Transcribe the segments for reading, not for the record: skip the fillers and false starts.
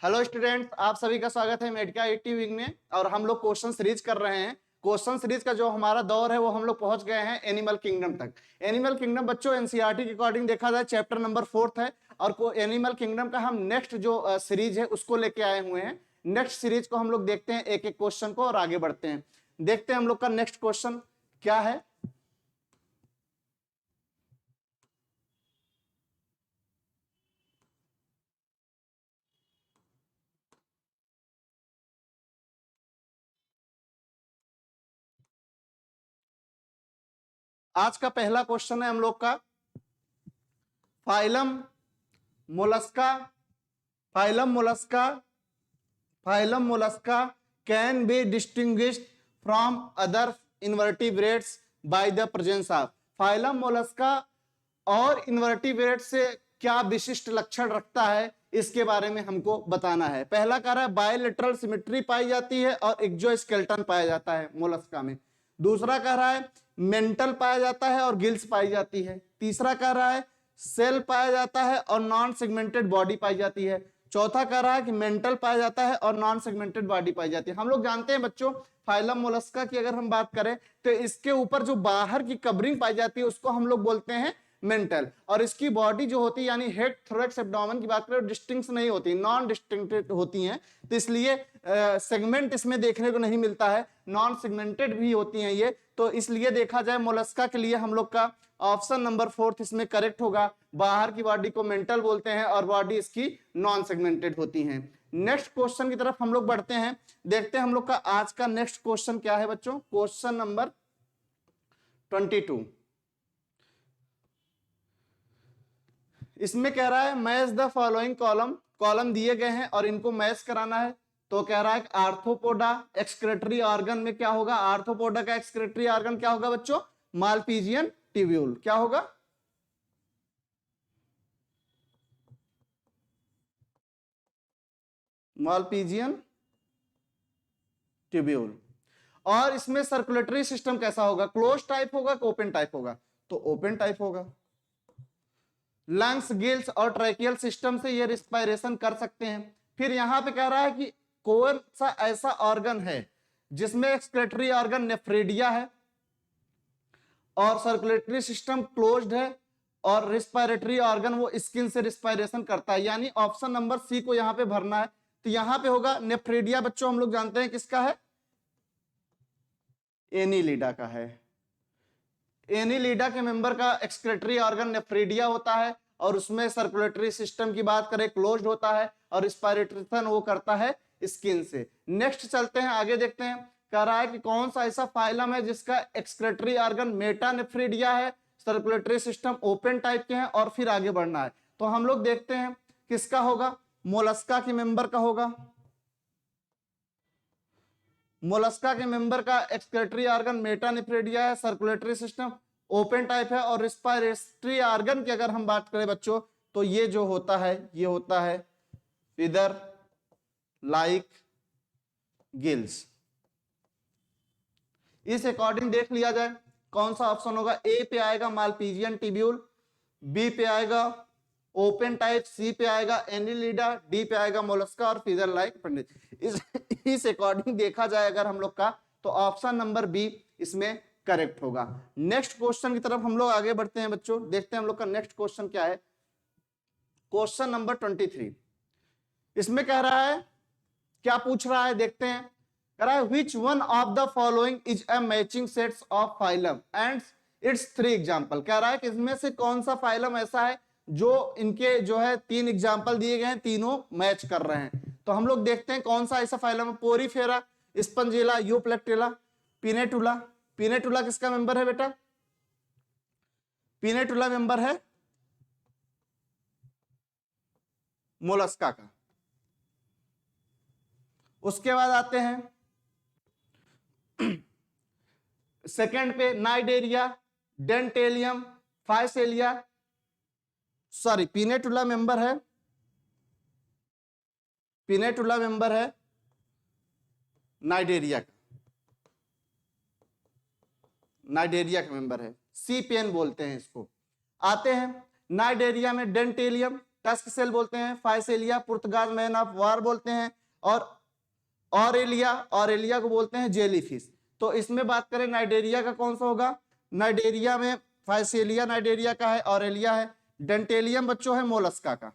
Hello students, आप सभी का स्वागत है मेडिका आईटी विंग में। और हम लोग क्वेश्चन सीरीज कर रहे हैं। क्वेश्चन सीरीज का जो हमारा दौर है वो हम लोग पहुंच गए हैं एनिमल किंगडम तक। एनिमल किंगडम बच्चों एनसीईआरटी के अकॉर्डिंग देखा जाए चैप्टर नंबर 4 है। और एनिमल किंगडम का हम नेक्स्ट जो सीरीज है उसको लेके आए हुए हैं। नेक्स्ट सीरीज को हम लोग देखते हैं एक एक क्वेश्चन को और आगे बढ़ते हैं। देखते हैं हम लोग का नेक्स्ट क्वेश्चन क्या है। आज का पहला क्वेश्चन है हम लोग का phylum Mollusca. Phylum Mollusca phylum Mollusca can be distinguished from other invertebrates by the presence of. Phylum Mollusca और इनवर्टिब्रेट से क्या विशिष्ट लक्षण रखता है इसके बारे में हमको बताना है। पहला कह रहा है बायलेटरल सिमेट्री पाई जाती है और एक्सोस्केलेटन पाया जाता है मोलस्का में। दूसरा कह रहा है मेंटल पाया जाता है और गिल्स पाई जाती है। तीसरा कह रहा है सेल पाया जाता है और नॉन सेगमेंटेड बॉडी पाई जाती है। चौथा कह रहा है कि मेंटल पाया जाता है और नॉन सेगमेंटेड बॉडी पाई जाती है। हम लोग जानते हैं बच्चों फाइलम मोलस्का की अगर हम बात करें तो इसके ऊपर जो बाहर की कवरिंग पाई जाती है उसको हम लोग बोलते हैं मेंटल। और इसकी बॉडी जो होती है यानी हेड थोरैक्स एब्डोमेन की बात करें डिस्टिंक्ट नहीं होती, नॉन डिस्टिंक्टेड होती हैं। तो इसलिए सेगमेंट इसमें देखने को नहीं मिलता है, नॉन सेगमेंटेड भी होती हैं ये। तो इसलिए देखा जाए मोलस्का के लिए हम लोग का ऑप्शन नंबर 4 इसमें करेक्ट होगा। बाहर की बॉडी को मेंटल बोलते हैं और बॉडी इसकी नॉन सेगमेंटेड होती है। नेक्स्ट क्वेश्चन की तरफ हम लोग बढ़ते हैं। देखते हैं हम लोग का आज का नेक्स्ट क्वेश्चन क्या है बच्चों। Question number 22। इसमें कह रहा है match the following column. Column दिए गए हैं और इनको मैच कराना है। तो कह रहा है आर्थ्रोपोडा एक्सक्रीटरी ऑर्गन में क्या होगा। आर्थ्रोपोडा का एक्सक्रीटरी ऑर्गन क्या होगा बच्चों, मालपीजियन ट्यूब्यूल। क्या होगा, मालपीजियन ट्यूब्यूल। और इसमें सर्कुलेटरी सिस्टम कैसा होगा, क्लोज टाइप होगा कि ओपन टाइप होगा, तो ओपन टाइप होगा। लंग्स, गिल्स और ट्रैकियल सिस्टम से ये रिस्पायरेशन कर सकते हैं। फिर यहां पे कह रहा है कि कौन सा ऐसा ऑर्गन है जिसमें एक्सक्रीटरी ऑर्गन नेफ्रेडिया है और सर्कुलेटरी सिस्टम क्लोज्ड है और रिस्पायरेटरी ऑर्गन वो स्किन से रिस्पायरेशन करता है। यानी ऑप्शन नंबर सी को यहां पे भरना है। तो यहां पे होगा नेफ्रेडिया बच्चों, हम लोग जानते हैं किसका है, एनीलिडा का है। एनीलिडा के मेंबर का एक्सक्रीटरी ऑर्गन नेफ्रेडिया होता है और उसमें सर्कुलेटरी सिस्टम की बात करें क्लोज्ड होता है और रिस्पायरेशन वो करता है स्किन से। नेक्स्ट चलते हैं आगे, देखते हैं कह रहा है कि कौन सा ऐसा फाइलम है जिसका एक्सक्रीटरी ऑर्गन मेटानेफ्रेडिया है, सर्कुलेटरी सिस्टम ओपन टाइप के हैं और फिर आगे बढ़ना है। तो हम लोग देखते हैं किसका होगा, मोलस्का के मेंबर का होगा। मोलस्का के मेंबर का एक्सक्रीटरी ऑर्गन मेटानेफ्रेडिया है, सर्कुलेटरी सिस्टम ओपन टाइप है और रिस्पायरेटरी ऑर्गन की अगर हम बात करें बच्चों तो ये जो होता है ये होता है फिदर लाइक गिल्स। इस अकॉर्डिंग देख लिया जाए कौन सा ऑप्शन होगा। ए पे आएगा मालपीजियन ट्यूब्यूल, बी पे आएगा ओपन टाइप, सी पे आएगा एनीलिडा, डी पे आएगा मोलस्का और फिदर लाइक पंडित। इस अकॉर्डिंग देखा जाए अगर हम लोग का तो ऑप्शन नंबर बी इसमें करेक्ट होगा। नेक्स्ट क्वेश्चन की तरफ हम लोग आगे बढ़ते हैं बच्चों। देखते हैं हम लोग का नेक्स्ट क्वेश्चन क्या है। Question number 23। इसमें कह रहा है, क्या पूछ रहा है देखते हैं। कह रहा है which one of the following is a matching sets of phylum and it's 3 example. कह रहा है कि इसमें से कौन सा फाइलम ऐसा है जो इनके जो है 3 एग्जांपल दिए गए हैं, तीनों मैच कर रहे हैं। तो हम लोग देखते हैं कौन सा ऐसा फाइलम है। पोरीफेरा, स्पंजिला, यूप्लेक्टिला, पिनेटुला। पिनेटुला किसका मेंबर है बेटा, पिनेटुला मेंबर है मोलस्का का। उसके बाद आते हैं सेकंड पे Cnidaria, Dentalium, Physalia, sorry Pennatula member है, पिनेटुला मेंबर है नाइडेरिया का, नाइडेरिया का मेंबर है, सी पेन बोलते हैं इसको। आते हैं नाइडेरिया में डेंटेलियम, टस्क सेल बोलते हैं, Physalia Portugal man of war बोलते हैं, और ऑरेलिया को बोलते हैं जेलीफिश। तो इसमें बात करें नाइडेरिया का कौन सा होगा, नाइडेरिया में फाइसेलिया नाइडेरिया का है, ऑरेलिया है। डेंटेलियम बच्चों है मोलस्का का,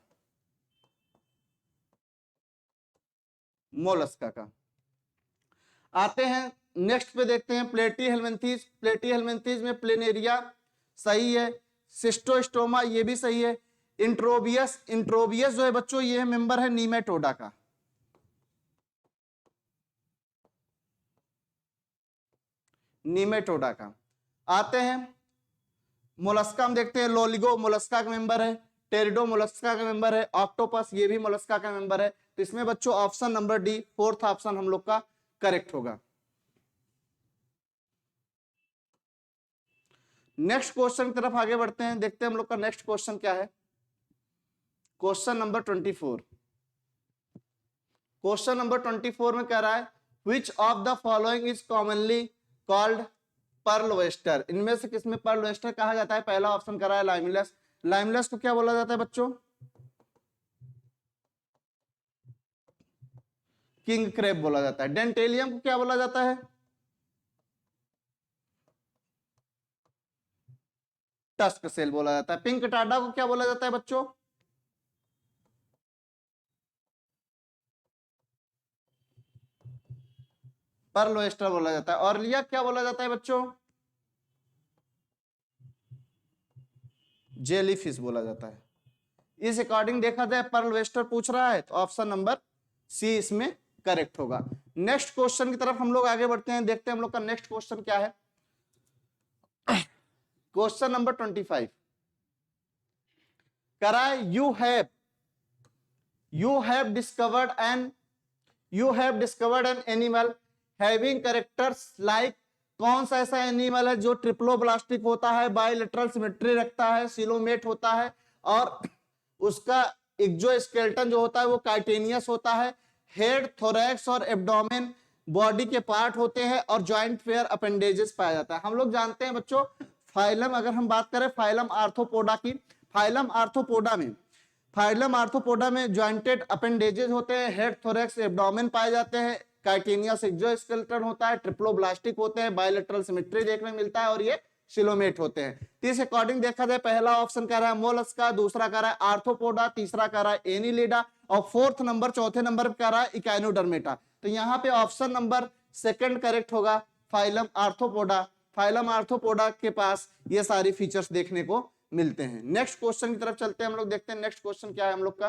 मोलस्का का। आते हैं नेक्स्ट पे, देखते हैं प्लेटी हेलमिंथीज। प्लेटी हेलमिंथीज में प्लेनेरिया सही है, सिस्टोस्टोमा ये भी सही है। इंट्रोबियस, इंट्रोबियस जो है बच्चों ये मेंबर है नीमेटोडा का। नीमेटोडा का। आते हैं मोलस्का में, देखते हैं लोलिगो मोलस्का का मेंबर है, टेरिडो मोलस्का का मेंबर है, ऑक्टोपस ये भी मोलस्का का मेंबर है। तो इसमें बच्चों option number D, fourth option हम लोग का करेक्ट होगा। नेक्स्ट क्वेश्चन की तरफ आगे बढ़ते हैं, देखते हैं हम लोग का नेक्स्ट क्वेश्चन क्या है। Question number 24। क्वेश्चन नंबर 24 में कह रहा है which of the following is commonly called pearl oyster. इनमें से किसमें पर्ल वेस्टर कहा जाता है। पहला ऑप्शन कह रहा है लाइमलेस। लाइमलेस को क्या बोला जाता है बच्चों, किंग क्रेब बोला जाता है। डेंटेलियम को क्या बोला जाता है, टस्क सेल बोला जाता है। पिंक टाडा को क्या बोला जाता है बच्चों, पर्ल वेस्टर बोला जाता है। ऑरेलिया क्या बोला जाता है बच्चों, जेलीफिश बोला जाता है। इस अकॉर्डिंग देखा जाए पर्ल वेस्टर पूछ रहा है तो ऑप्शन नंबर सी इसमें करेक्ट होगा। नेक्स्ट क्वेश्चन की तरफ हम लोग आगे बढ़ते हैं, देखते हैं हम लोग का नेक्स्ट क्वेश्चन क्या है। क्वेश्चन नंबर 25 करा you have discovered an animal having characters like. कौन सा ऐसा एनिमल है जो ट्रिप्लोब्लास्टिक होता है, बाइलेटरल सिमेट्री रखता है, सिलोमेट होता है, और उसका एक्सोस्केलेटन जो होता है वो काइटेनियस होता है। हेड, थोरैक्स और एब्डोमेन बॉडी के पार्ट होते हैं, और जॉइंट पेयर अपेंडेजेस पाया जाता है। हम लोग जानते हैं बच्चों फाइलम, अगर हम बात करें फाइलम आर्थ्रोपोडा की, फाइलम आर्थ्रोपोडा में जॉइंटेड अपेंडेजेस होते हैं, हेड, थोरैक्स, एब्डोमेन पाए जाते हैं, काइटेनियस एक्सोस्केलेटन होता है, ट्रिप्लोब्लास्टिक होते हैं, बायलैटरल सिमेट्री देखने में मिलता है, और ये सिलोमेट होते हैं। तो इस अकॉर्डिंग देखा जाए पहला ऑप्शन कह रहा है मोलस्का, दूसरा कह रहा है आर्थ्रोपोडा, तीसरा कह रहा है एनिलिडा, और फोर्थ नंबर चौथे नंबर पर कह रहा है इकाइनोडर्मेटा। तो यहाँ पे ऑप्शन नंबर सेकंड करेक्ट होगा, फाइलम आर्थ्रोपोडा। फाइलम आर्थ्रोपोडा के पास ये सारी फीचर्स देखने को मिलते हैं। नेक्स्ट क्वेश्चन की तरफ चलते हैं हम लोग, देखते हैं नेक्स्ट क्वेश्चन क्या है हम लोग का।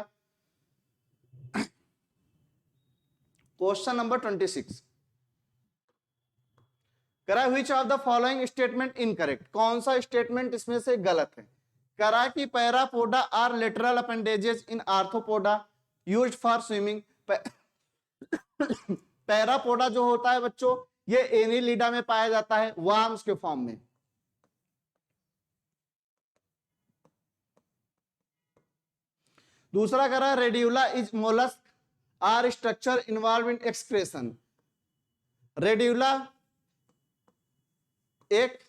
क्वेश्चन नंबर 26 करा which of the following statement incorrect. कौन सा स्टेटमेंट इसमें से गलत है। करा कि parapodia are lateral appendages in Arthropoda used for swimming. Parapodia जो होता है बच्चों ये एनिलिडा में पाया जाता है, वर्म्स के फॉर्म में। दूसरा कह रहा है radula is mollusc are structure involve in excretion. Radula एक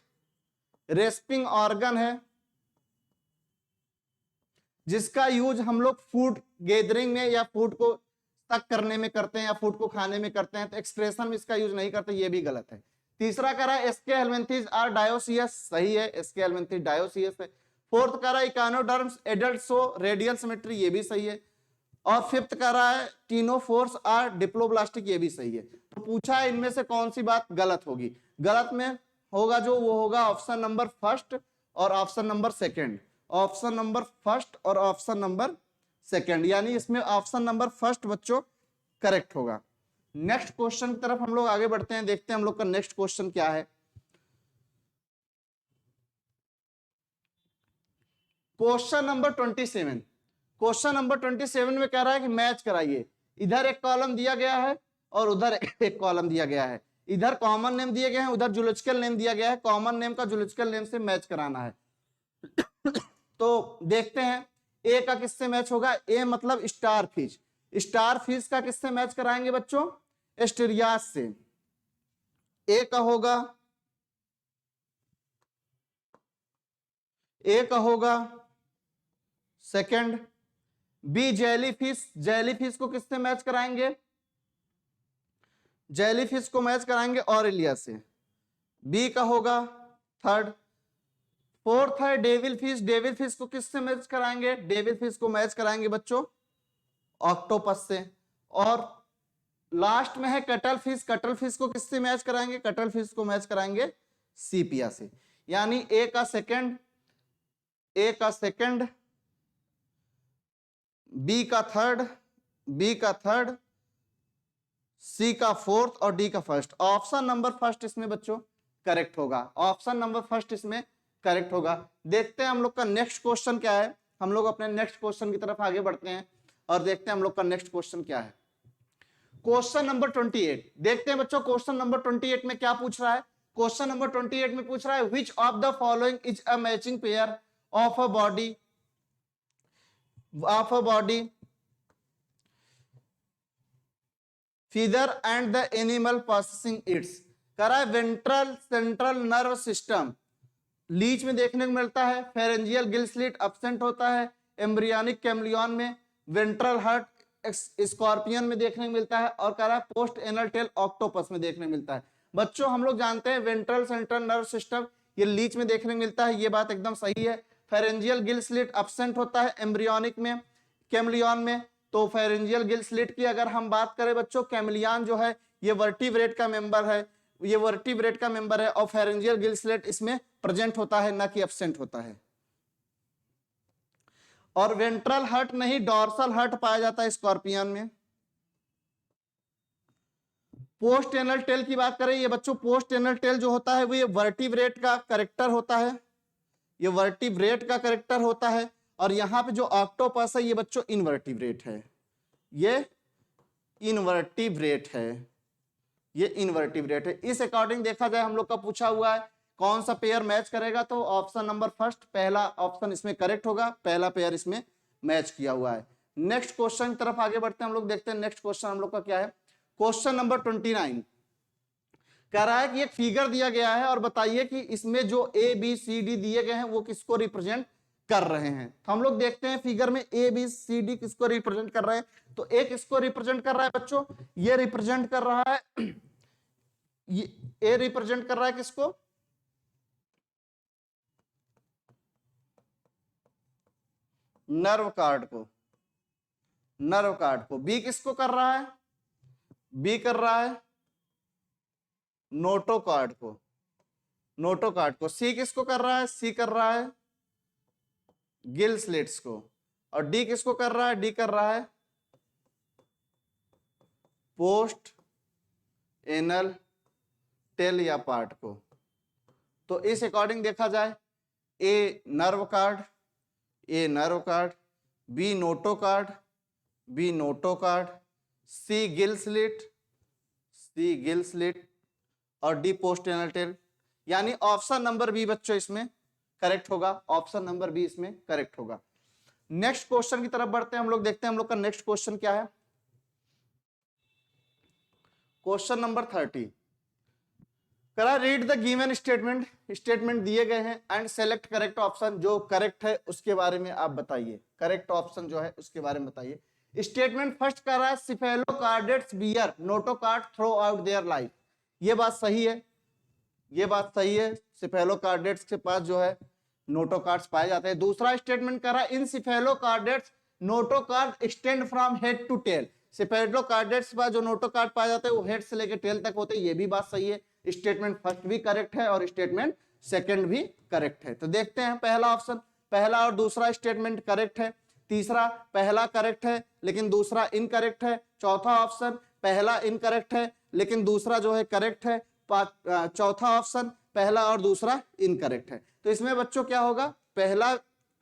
रेस्पिंग ऑर्गन है जिसका यूज हम लोग फूड गैदरिंग में या फूड को तक करने में करते हैं या फूड को खाने में करते हैं, तो एक्सक्रेशन में इसका यूज नहीं करते, ये भी गलत है। तीसरा कह रहा है एसके हेलमिंथीज आर डायोसियस, सही है, एसके हेलमिंथीज डायोसियस है। फोर्थ कह रहा है इकानोडर्म्स एडल्ट शो रेडियल सिमेट्री, ये भी सही है। और फिफ्थ कह रहा है टीनोफोर्स आर डिप्लोब्लास्टिक, ये भी सही है। तो पूछा है इनमें से कौन सी बात गलत होगी। गलत में होगा जो वो होगा ऑप्शन नंबर फर्स्ट और option number second, option number first और ऑप्शन नंबर सेकंड, यानी इसमें ऑप्शन नंबर फर्स्ट बच्चों करेक्ट होगा। नेक्स्ट क्वेश्चन की तरफ हम लोग आगे बढ़ते हैं, देखते हैं हम लोग का नेक्स्ट क्वेश्चन क्या है। Question number 27। क्वेश्चन नंबर 27 में कह रहा है कि मैच कराइए। इधर एक कॉलम दिया गया है और उधर एक कॉलम दिया गया है, इधर कॉमन नेम दिए गए हैं, उधर जूलॉजिकल नेम दिया गया है। कॉमन नेम का जूलॉजिकल नेम से मैच कराना है। तो देखते हैं ए का किससे मैच होगा। ए मतलब स्टार फिश, स्टार फिश का किससे मैच कराएंगे बच्चों, एस्टेरियास से। ए का होगा, ए का होगा सेकंड, बी जेलीफिश, जेलीफिश को किससे मैच कराएंगे? जेलीफिश को मैच कराएंगे ऑरेलिया से, बी का होगा थर्ड। फोर्थ है डेविल फिश, डेविल फिश को किससे मैच कराएंगे? डेविल फिश को मैच कराएंगे बच्चों ऑक्टोपस से। और लास्ट में है कटल फिश, कटल फिश को किससे मैच कराएंगे? कटल फिश को मैच कराएंगे सीपिया से। यानी ए का सेकंड, ए का सेकंड, बी का थर्ड, बी का थर्ड, सी का फोर्थ और डी का फर्स्ट। ऑप्शन नंबर फर्स्ट इसमें बच्चों करेक्ट होगा, ऑप्शन नंबर फर्स्ट इसमें करेक्ट होगा। देखते हैं हम लोग का नेक्स्ट क्वेश्चन क्या है। हम लोग अपने नेक्स्ट क्वेश्चन की तरफ आगे बढ़ते हैं और देखते हैं हम लोग का नेक्स्ट क्वेश्चन क्या है। क्वेश्चन नंबर 28 देखते हैं बच्चों। क्वेश्चन नंबर 28 में क्या पूछ रहा है? क्वेश्चन नंबर 28 में पूछ रहा है which of the following is a matching pair of a body, of a body feather and the animal processing its. कह रहा है ventral central nerve system leech में देखने को मिलता है, फेरेंजियल गिल स्लिट एब्सेंट होता है, एम्ब्रियोनिक कैमलियन में, वेंट्रल हार्ट स्कॉर्पियन में देखने को मिलता है, और कह रहा है पोस्ट एनल टेल ऑक्टोपस में देखने को मिलता है। बच्चों हम लोग जानते हैं वेंट्रल सेंट्रल नर्व सिस्टम ये लीच में देखने को मिलता है, ये बात एकदम सही है। फेरेंजियल गिल स्लिट एब्सेंट होता है एम्ब्रियोनिक में, कैमलियन में। तो फेरेंजियल गिल स्लिट की अगर हम बात करें बच्चों, कैमलियन जो है ये वर्टिब्रेट का मेंबर है, ये वर्टिब्रेट का मेंबर है, और फेरेंजियल गिल स्लिट इसमें प्रेजेंट होता है ना कि एब्सेंट होता है। और वेंट्रल हर्ट नहीं डॉर्सल हर्ट पाया जाता है स्कॉर्पियन में। पोस्ट एनल टेल की बात करें ये बच्चों, पोस्ट एनल टेल जो होता है वो ये वर्टिब्रेट का करेक्टर होता है, ये वर्टिब्रेट का करेक्टर होता है। और यहां पे जो ऑक्टोपस है ये बच्चों इनवर्टिब्रेट है, ये इनवर्टिब्रेट है, ये इनवर्टिब्रेट है। इस अकॉर्डिंग देखा जाए हम लोग का पूछा हुआ है कौन सा पेयर मैच करेगा, तो ऑप्शन नंबर फर्स्ट पहला ऑप्शन इसमें करेक्ट होगा, पहला पेयर इसमें मैच किया हुआ है। नेक्स्ट क्वेश्चन की तरफ आगे बढ़ते हैं हम लोग, देखते हैं नेक्स्ट क्वेश्चन हम लोग का क्या है। क्वेश्चन नंबर 29 कह रहा है कि एक फिगर दिया गया है और बताइए कि इसमें जो ए बी सी डी दिए गए हैं वो किसको रिप्रेजेंट कर रहे हैं। तो हम लोग देखते हैं फिगर में ए बी सी डी किसको रिप्रेजेंट कर रहे हैं। तो ए किसको रिप्रेजेंट कर रहा है बच्चों? ये रिप्रेजेंट कर रहा है, ये ए रिप्रेजेंट कर रहा है किसको? नर्व कार्ड को, नर्व कार्ड को। बी किसको कर रहा है? बी कर रहा है नोटो कार्ड को, नोटो कार्ड को। सी किसको कर रहा है? सी कर रहा है गिल स्लिट्स को। और डी किसको कर रहा है? डी कर रहा है पोस्ट एनल टेल या पार्ट को। तो इस अकॉर्डिंग देखा जाए A nerve cord, A nerve cord, B notochord, B notochord, C gill slit, C gill slit, और डी पोस्ट एनल टेल। यानी ऑप्शन नंबर बी बच्चों इसमें करेक्ट होगा, ऑप्शन नंबर बी इसमें करेक्ट होगा। Next question की तरफ बढ़ते हैं हम लोग, देखते हैं हम लोग का नेक्स्ट क्वेश्चन क्या है। क्वेश्चन नंबर 30 करा read the given statement, statement दिए गए हैं एंड सेलेक्ट करेक्ट ऑप्शन। जो करेक्ट है उसके बारे में आप बताइए, करेक्ट ऑप्शन जो है उसके बारे में बताइए। स्टेटमेंट फर्स्ट कर रहा है cephalochordates bear notochord throughout their life. ये बात सही है, ये बात सही है, सिफेलोकार्डेट्स के पास जो है नोटोकार्ड्स पाए जाते हैं। दूसरा स्टेटमेंट कर रहा है in cephalochordates notochord extend from head to tail. Cephalochordates के पास जो नोटोकार्ड पाए जाते हैं वो हेड से लेकर टेल तक होते हैं, ये भी बात सही है। स्टेटमेंट फर्स्ट भी करेक्ट है और स्टेटमेंट सेकंड भी करेक्ट है। तो देखते हैं पहला ऑप्शन, पहला और दूसरा स्टेटमेंट करेक्ट है। तीसरा पहला करेक्ट है लेकिन दूसरा इनकरेक्ट है। चौथा ऑप्शन पहला इनकरेक्ट है लेकिन दूसरा जो है करेक्ट है। चौथा ऑप्शन पहला और दूसरा इनकरेक्ट है। तो इसमें बच्चों क्या होगा? पहला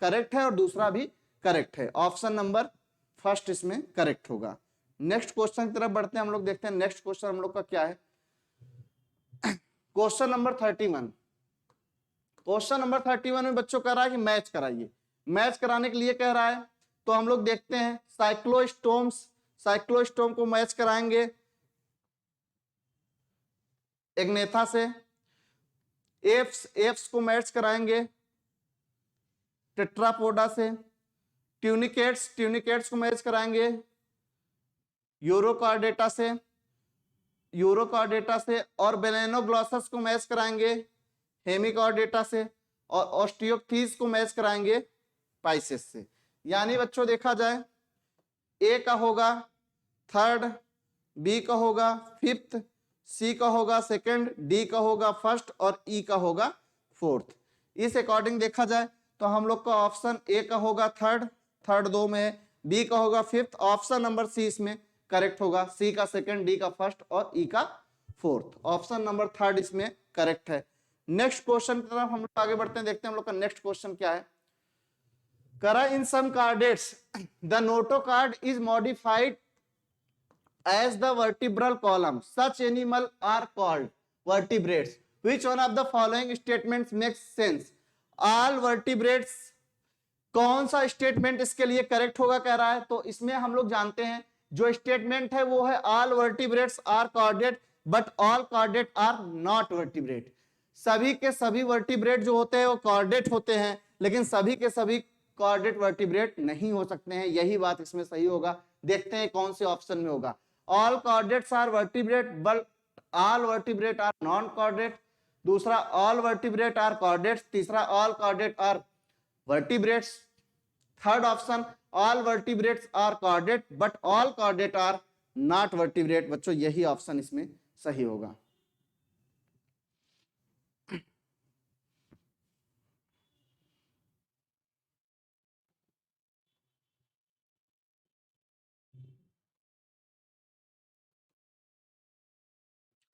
करेक्ट है और दूसरा भी करेक्ट है, ऑप्शन नंबर फर्स्ट इसमें करेक्ट होगा। नेक्स्ट क्वेश्चन की तरफ बढ़ते हैं हम लोग, देखते हैं नेक्स्ट क्वेश्चन हम लोग का क्या है। क्वेश्चन नंबर 31, क्वेश्चन नंबर 31 में बच्चों कह रहा है कि मैच कराइए। मैच कराने के लिए कह रहा है तो हम लोग देखते हैं साइक्लोस्टोम्स, साइक्लोस्टोम को मैच कराएंगे एग्नेथा से। एफ्स को मैच कराएंगे टेट्रापोडा से। ट्यूनिकेट्स को मैच कराएंगे यूरोकॉर्डेटा से, और बेलेनोग्लॉसस को मैच कराएंगे हेमिकॉर्डेटा से, और ऑस्टियोक्थीस को मैच कराएंगे पाइसेस से। यानी बच्चों देखा जाए ए का होगा थर्ड, बी का होगा फिफ्थ, सी का होगा सेकंड, डी का होगा फर्स्ट और ई का होगा फोर्थ। इस अकॉर्डिंग देखा जाए तो हम लोग का ऑप्शन ए का होगा थर्ड दो में है, बी का होगा फिफ्थ, ऑप्शन नंबर सी इसमें करेक्ट होगा, सी का सेकंड, डी का फर्स्ट और ई का फोर्थ। ऑप्शन नंबर थर्ड इसमें करेक्ट है। नेक्स्ट क्वेश्चन की तरफ हम लोग आगे बढ़ते हैं, देखते हैं हम लोग का नेक्स्ट क्वेश्चन क्या है। करा in some chordates the notochord is modified as the vertebral column, such animal are called vertebrates. Which one of the following statements makes sense? All vertebrates, कौन सा स्टेटमेंट इसके लिए करेक्ट होगा कह रहा है। तो इसमें हम लोग जानते हैं जो स्टेटमेंट है वो है all vertebrates are chordate but all chordate are not vertebrate। सभी के सभी वर्टिब्रेट जो होते हैं वो कॉर्डेट होते हैं, लेकिन सभी के सभी कॉर्डेट वर्टिब्रेट नहीं हो सकते हैं। यही बात इसमें सही होगा। देखते हैं कौन से ऑप्शन में होगा। All chordates are vertebrate but all vertebrate are non chordate, दूसरा ऑल वर्टिब्रेट आर कॉर्डेट्स, तीसरा all chordate are vertebrates, third option all vertebrates are chordate but all chordate are not vertebrate. बच्चों यही option इसमें सही होगा।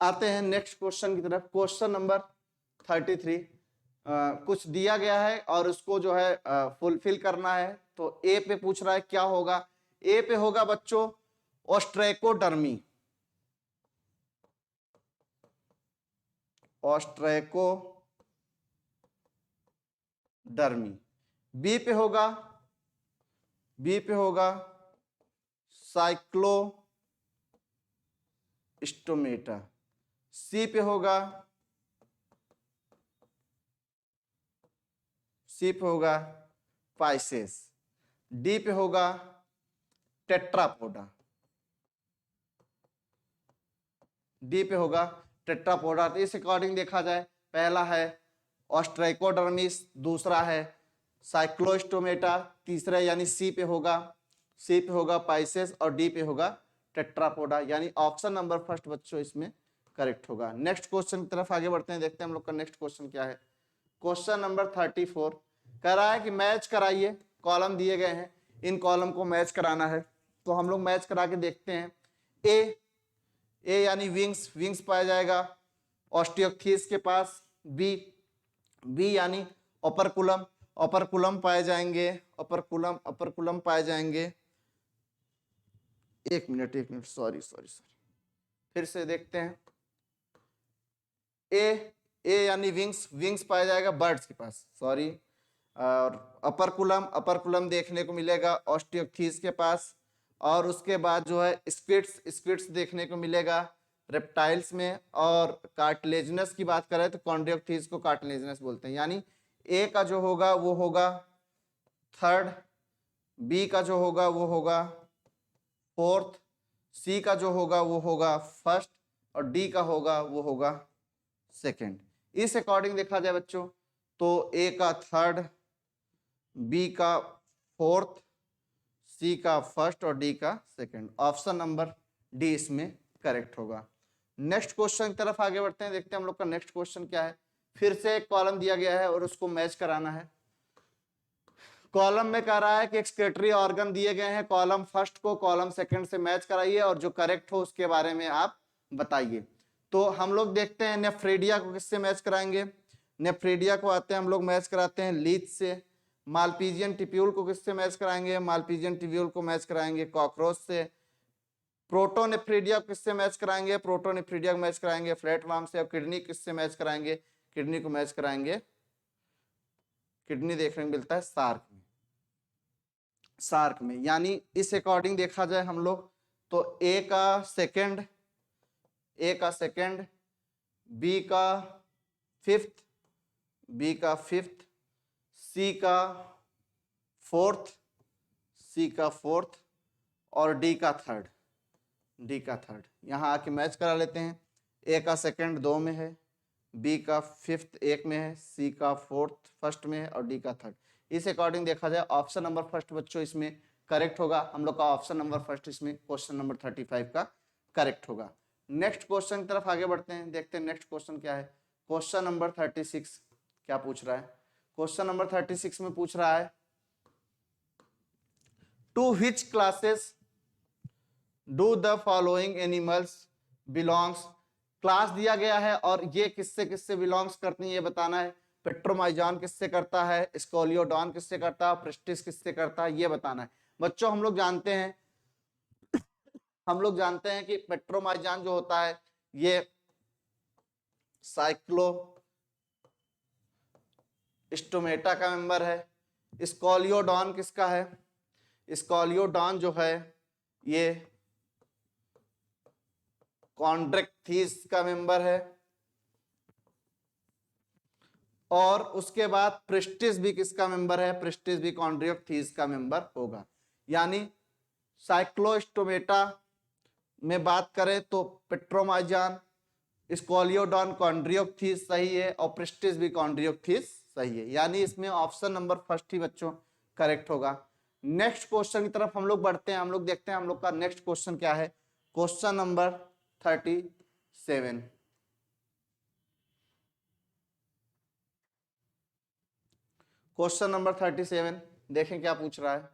आते हैं next question की तरफ। क्वेश्चन नंबर 33 कुछ दिया गया है और उसको जो है फुलफिल करना है। तो ए पे पूछ रहा है क्या होगा। ए पे होगा बच्चों ऑस्ट्रेकोडर्मी, ऑस्ट्रेकोडर्मी। बी पे होगा साइक्लोस्टोमेटा, सी पे होगा पाइसेस, डी पे होगा टेट्रापोडा, तो इस अकॉर्डिंग देखा जाए पहला है ऑस्ट्रेकोडर्मिस, दूसरा है साइक्लोस्टोमेटा, तीसरा यानी सी पे होगा पाइसेस और डी पे होगा टेट्रापोडा। यानी ऑप्शन नंबर फर्स्ट बच्चों इसमें करेक्ट होगा। नेक्स्ट क्वेश्चन की तरफ आगे बढ़ते हैं, देखते हैं हम लोग का नेक्स्ट क्वेश्चन क्या है। क्वेश्चन नंबर 34 कह रहा है कि मैच कराइए, कॉलम दिए गए हैं, इन कॉलम को मैच कराना है। तो हम लोग मैच करा के देखते हैं। ए यानी विंग्स पाया जाएगा ऑस्टियोक्थीस के पास। बी यानी ओपरकुलम पाए जाएंगे, ओपरकुलम पाए जाएंगे। एक मिनट सॉरी फिर से देखते हैं। ए यानी विंग्स पाया जाएगा बर्ड्स के पास, सॉरी। और अपर कुलम देखने को मिलेगा ऑस्टियोक्थीस के पास, और उसके बाद जो है स्क्विड्स देखने को मिलेगा रेप्टाइल्स में। और कार्टिलेजिनस की बात करें तो कॉन्ड्रियोक्थीस को कार्टिलेजिनस बोलते हैं। यानी ए का जो होगा वो होगा थर्ड, बी का जो होगा वो होगा फोर्थ, सी का जो होगा वो होगा फर्स्ट और डी का होगा वो होगा सेकंड। इस अकॉर्डिंग देखा जाए बच्चों तो ए का थर्ड, बी का फोर्थ, सी का फर्स्ट और डी का सेकंड। ऑप्शन नंबर डी इसमें करेक्ट होगा। नेक्स्ट क्वेश्चन की तरफ आगे बढ़ते हैं, देखते हैं हम लोग का नेक्स्ट क्वेश्चन क्या है। फिर से एक कॉलम दिया गया है और उसको मैच कराना है। कॉलम में कह रहा है कि एक्सक्रीटरी ऑर्गन दिए गए हैं, कॉलम फर्स्ट को कॉलम सेकंड से मैच कराइए और जो करेक्ट हो उसके बारे में आप बताइए। तो हम लोग देखते हैं नेफ्रेडिया को किससे मैच कराएंगे। नेफ्रेडिया को आते हैं हम लोग मैच कराते हैं लीच से। मालपीजियन टिप्यूल को किससे मैच कराएंगे, मालपीजियन टिप्यूल को मैच कराएंगे कॉकरोच से। प्रोटोनेफ्रीडिया किससे मैच कराएंगे, प्रोटोनेफ्रीडिया को मैच कराएंगे फ्लैटवर्म से। और किडनी किससे मैच कराएंगे, किडनी को मैच कराएंगे, किडनी देखने को मिलता है सार्क में। यानी इस अकॉर्डिंग देखा जाए हम लोग तो ए का सेकंड, बी का फिफ्थ, सी का फोर्थ, सी का फोर्थ और डी का थर्ड, डी का थर्ड। यहाँ आके मैच करा लेते हैं, ए का सेकंड 2 में है, बी का फिफ्थ 1 में है, सी का फोर्थ फर्स्ट में है और डी का थर्ड। इस अकॉर्डिंग देखा जाए ऑप्शन नंबर फर्स्ट बच्चों इसमें करेक्ट होगा। हम लोग का ऑप्शन नंबर फर्स्ट इसमें क्वेश्चन नंबर 35 का करेक्ट होगा। नेक्स्ट क्वेश्चन की तरफ आगे बढ़ते हैं, देखते हैं नेक्स्ट क्वेश्चन क्या है। क्वेश्चन नंबर 36 क्या पूछ रहा है? क्वेश्चन नंबर 36 में पूछ रहा है to which classes do the following animals belongs. Class दिया गया है और ये किससे किससे बिलोंग्स करती हैं ये बताना है। पेट्रोमाइजॉन किससे करता है, स्कोलियोडॉन किससे करता है, प्रिस्टिस किससे करता है ये बताना है। बच्चों हम लोग जानते हैं कि पेट्रोमाइजॉन जो होता है ये साइक्लोस्टोमेटा का मेंबर है। स्कोलियोडॉन किसका है? स्कोलियोडॉन जो है ये कॉन्ड्रेक्थीस का मेंबर है। और उसके बाद प्रिस्टिस भी किसका मेंबर है? प्रिस्टिस भी कॉन्ड्रियोक्थीस का मेंबर होगा। यानी साइक्लोस्टोमेटा में बात करें तो पेट्रोमाइजॉन, स्कोलियोडॉन कॉन्ड्रियोक्थीस सही है और प्रिस्टिस भी कॉन्ड्रियोक्थीस सही है। यानी इसमें ऑप्शन नंबर फर्स्ट ही बच्चों करेक्ट होगा। नेक्स्ट क्वेश्चन की तरफ हम लोग बढ़ते हैं, हम लोग देखते हैं हम लोग का नेक्स्ट क्वेश्चन क्या है। क्वेश्चन नंबर 37, क्वेश्चन नंबर 37 देखें क्या पूछ रहा है।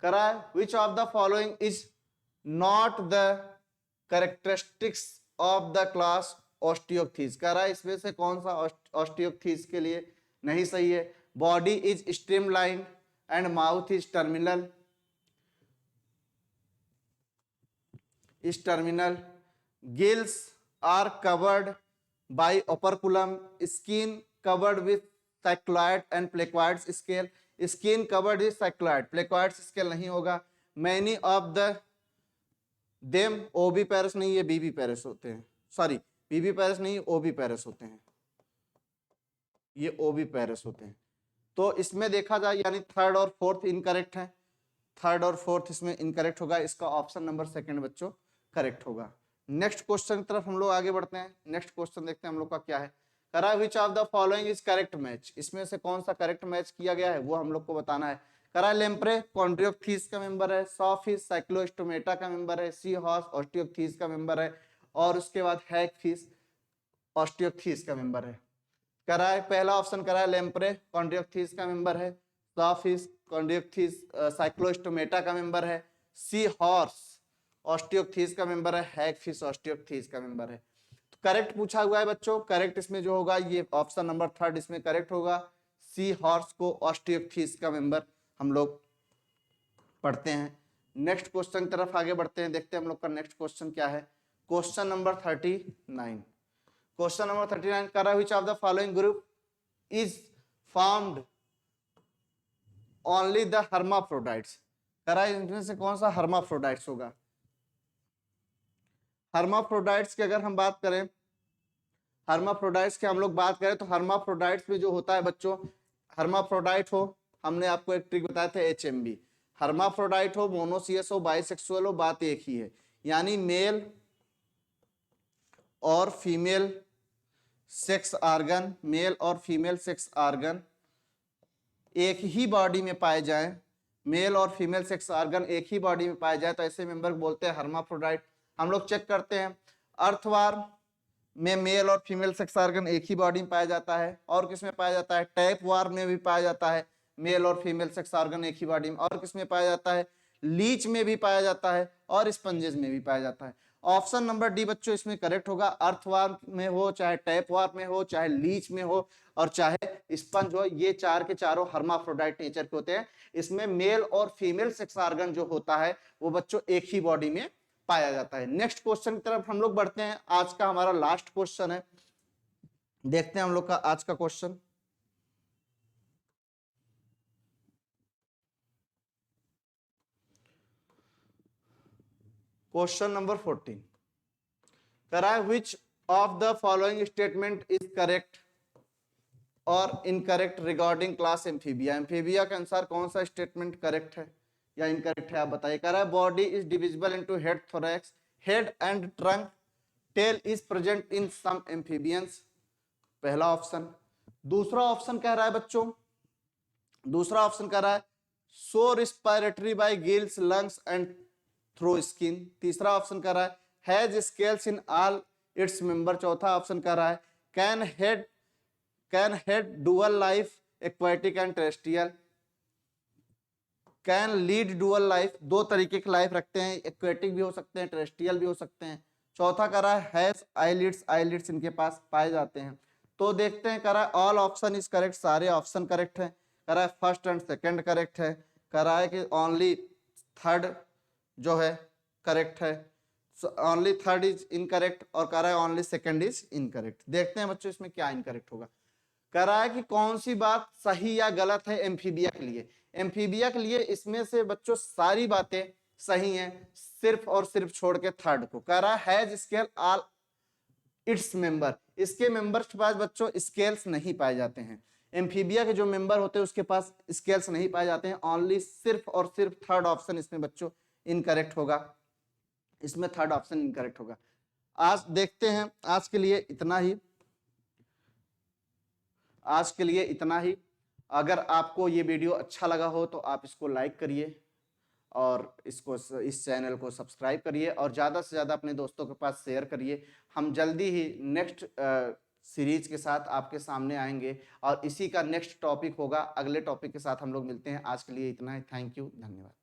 करा है which of the following is not the characteristics of the class Osteichthyes. कह रहा है इसमें से कौन सा ऑस्टियोक्थीस के लिए नहीं सही है। Body is streamline and mouth is terminal, gills are covered by operculum, skin covered with cycloid and placoid scale. Skin covered with cycloid, placoid scale नहीं होगा। Many of the them oviparous नहीं, ये बीबी पैरस होते हैं। Sorry बीबी पैरस नहीं, ओबी पैरस होते हैं, ये ओबी पैरस होते हैं। तो इसमें देखा जाए यानी थर्ड और फोर्थ इनकरेक्ट है, थर्ड और फोर्थ इसमें इनकरेक्ट होगा। इसका ऑप्शन नंबर सेकंड बच्चों करेक्ट होगा। नेक्स्ट क्वेश्चन की तरफ हम लोग आगे बढ़ते हैं। नेक्स्ट क्वेश्चन देखते हैं हम लोग का क्या है। करा विच of the following is correct match. इसमें से कौन सा करेक्ट मैच किया गया है वो हम लोग को बताना है। करा लेम्प्रे कॉन्ड्रियोक्थीस का मेंबर है, सॉफिस साइक्लोस्टोमेटा का मेंबर है, सी हॉर्स ऑस्टियोक्थीस का मेंबर है और उसके बाद हैगफिश ऑस्टियोक्थीस का मेंबर है। करा है पहला ऑप्शन करा है लेम्प्रे कॉन्ड्रियोक्थीस का मेंबर है, सॉफिस कॉन्ड्रियोक्थीस साइक्लोस्टोमेटा का मेंबर है, सी हॉर्स ऑस्टियोक्थीस का मेंबर है, हैगफिश ऑस्टियोक्थीस का मेंबर है। तो करेक्ट पूछा हुआ है बच्चों, करेक्ट इसमें जो होगा ये ऑप्शन नंबर थर्ड इसमें करेक्ट होगा। सी हॉर्स को ऑस्टियोक्थीस का मेंबर हम लोग पढ़ते हैं। नेक्स्ट क्वेश्चन की तरफ आगे बढ़ते हैं, देखते हैं हम लोग का नेक्स्ट क्वेश्चन क्या है। क्वेश्चन नंबर 39, क्वेश्चन नंबर 39 करा which of the following group is formed only the hermaphrodites. करा इनमें से कौन सा हर्माफ्रोडाइट्स होगा। हर्माफ्रोडाइट्स की अगर हम बात करें, हर्माफ्रोडाइट्स की हम लोग बात करें तो हर्माफ्रोडाइट्स में जो होता है बच्चों, हर्माफ्रोडाइट हो, हमने आपको एक ट्रिक बताया था HMB, हर्माफ्रोडाइट हो, मोनोसियस हो, बाइसेक्सुअल हो, बात एक ही है। यानी मेल और फीमेल सेक्स ऑर्गन, मेल और फीमेल सेक्स ऑर्गन एक ही बॉडी में पाए जाएं, मेल और फीमेल सेक्स ऑर्गन एक ही बॉडी में पाए जाए तो ऐसे मेंबर बोलते हैं हर्माफ्रोडाइट। हम लोग चेक करते हैं, अर्थवार में मेल और फीमेल सेक्स ऑर्गन एक ही बॉडी में पाया जाता है। और किसमें पाया जाता है? टैपवार में भी पाया जाता है मेल और फीमेल सेक्स ऑर्गन एक ही बॉडी में। और किसमें पाया जाता है? लीच में भी पाया जाता है और स्पंजेस में भी पाया जाता है। ऑप्शन नंबर डी बच्चों इसमें करेक्ट होगा। अर्थवार में हो, चाहे टैपवार में हो, चाहे लीच में हो और चाहे स्पंज हो, ये चार के चारों हर्माफ्रोडाइट नेचर के होते हैं। इसमें मेल और फीमेल सेक्स ऑर्गन जो होता है वो बच्चों एक ही बॉडी में पाया जाता है। नेक्स्ट क्वेश्चन की तरफ हम लोग बढ़ते हैं, आज का हमारा लास्ट क्वेश्चन है। देखते हैं हम लोग का आज का क्वेश्चन। क्वेश्चन नंबर 14 करा है which of the following statement is correct. और incorrect regarding class Amphibia. Amphibia के अनुसार कौन सा स्टेटमेंट करेक्ट है या इनकरेक्ट है, आप बताइए। कह रहा है body is divisible into head, thorax, head and trunk, tail is present in some amphibians, पहला ऑप्शन। दूसरा ऑप्शन कह रहा है बच्चों, दूसरा ऑप्शन कह रहा है so respiratory by gills, lungs and through skin. तीसरा ऑप्शन कह रहा है has scales in all its member. चौथा ऑप्शन कह रहा है can head dual life, aquatic and terrestrial. Can lead dual life, दो तरीके की लाइफ रखते हैं, एक्वाटिक भी हो सकते हैं, टेरेस्ट्रियल भी हो सकते हैं। चौथा कह रहा है हैज आईलिड्स, आईलिड्स इनके पास पाए जाते हैं। तो देखते हैं, कह रहा है ऑल ऑप्शन इज करेक्ट, सारे ऑप्शन करेक्ट है। कह रहा है फर्स्ट एंड सेकंड करेक्ट है। कह रहा है कि ओनली थर्ड जो है करेक्ट है, ओनली थर्ड इज इनकरेक्ट, और कह रहा है ओनली सेकंड इज इनकरेक्ट। देखते हैं बच्चों इसमें क्या इनकरेक्ट होगा। कह रहा है कि कौन सी बात सही या गलत है एम्फीबिया के लिए। एम्फीबिया के लिए इसमें से बच्चों सारी बातें सही हैं, सिर्फ और सिर्फ छोड़ के थर्ड को। कह रहा है has scale all its member, इसके मेंबर्स के पास बच्चों स्केल्स नहीं पाए जाते हैं। एम्फीबिया के जो मेंबर होते हैं उसके पास स्केल्स नहीं पाए जाते हैं। ओनली सिर्फ और सिर्फ थर्ड ऑप्शन इसमें बच्चों इनकरेक्ट होगा, इसमें थर्ड ऑप्शन इनकरेक्ट होगा। आज देखते हैं, आज के लिए इतना ही, आज के लिए इतना ही। अगर आपको ये वीडियो अच्छा लगा हो तो आप इसको लाइक करिए और इसको, इस चैनल को सब्सक्राइब करिए और ज़्यादा से ज़्यादा अपने दोस्तों के पास शेयर करिए। हम जल्दी ही नेक्स्ट सीरीज के साथ आपके सामने आएंगे और इसी का नेक्स्ट टॉपिक होगा। अगले टॉपिक के साथ हम लोग मिलते हैं। आज के लिए इतना ही। थैंक यू, धन्यवाद।